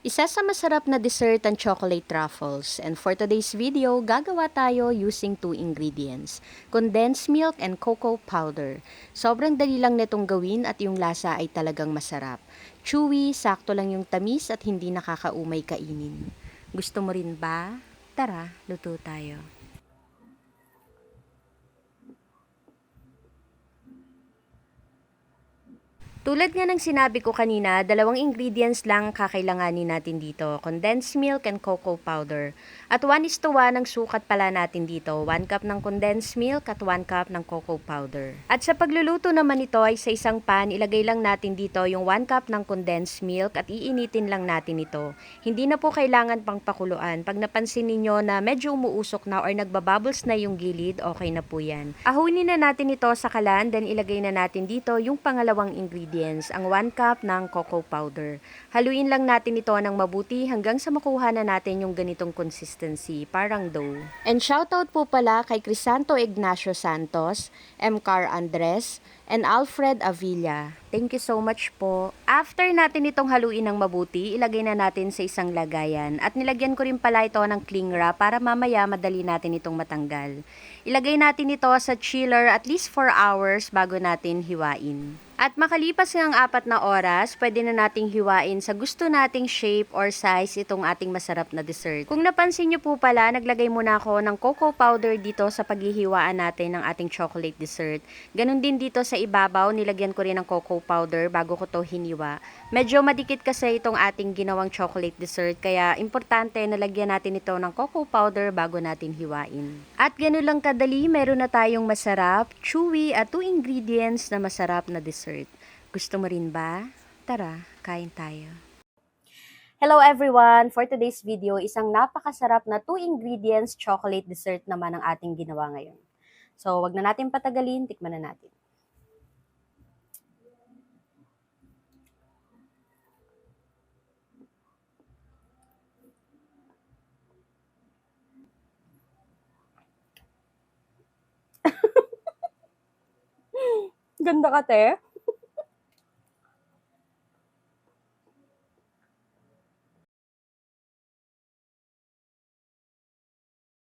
Isa sa masarap na dessert ang chocolate truffles, and for today's video, gagawa tayo using 2 ingredients, condensed milk and cocoa powder. Sobrang dali lang nitong gawin at yung lasa ay talagang masarap. Chewy, sakto lang yung tamis at hindi nakakaumay kainin. Gusto mo rin ba? Tara, luto tayo. Tulad nga ng sinabi ko kanina, 2 ingredients lang kakailanganin natin dito, condensed milk and cocoa powder. At 1:1 ang sukat pala natin dito, 1 cup ng condensed milk at 1 cup ng cocoa powder. At sa pagluluto naman ito ay sa isang pan, ilagay lang natin dito yung 1 cup ng condensed milk at iinitin lang natin ito. Hindi na po kailangan pang pakuluan. Pag napansin ninyo na medyo umuusok na or nagbabubbles na yung gilid, okay na po yan. Ahunin na natin ito sa kalan, then ilagay na natin dito yung pangalawang ingredient, ang 1 cup ng cocoa powder. Haluin lang natin ito ng mabuti hanggang sa makuha na natin yung ganitong consistency, parang dough. And shoutout po pala kay Crisanto Ignacio Santos, M. Car Andres, and Alfred Avilla. Thank you so much po. After natin itong haluin ng mabuti, ilagay na natin sa isang lagayan. At nilagyan ko rin pala ito ng cling wrap para mamaya madali natin itong matanggal. Ilagay natin ito sa chiller at least 4 hours bago natin hiwain. At makalipas ng 4 na oras, pwede na nating hiwain sa gusto nating shape or size itong ating masarap na dessert. Kung napansin nyo po pala, naglagay muna ako ng cocoa powder dito sa paghihiwaan natin ng ating chocolate dessert. Ganon din dito sa ibabaw, nilagyan ko rin ng cocoa powder bago ko to hiniwa. Medyo madikit kasi itong ating ginawang chocolate dessert, kaya importante na lagyan natin ito ng cocoa powder bago natin hiwain. At gano'n lang kadali, meron na tayong masarap, chewy at 2 ingredients na masarap na dessert. Gusto mo rin ba? Tara, kain tayo. Hello everyone! For today's video, isang napakasarap na 2 ingredients chocolate dessert naman ang ating ginawa ngayon. So, wag na natin patagalin, tikman na natin. Ganda ka, te.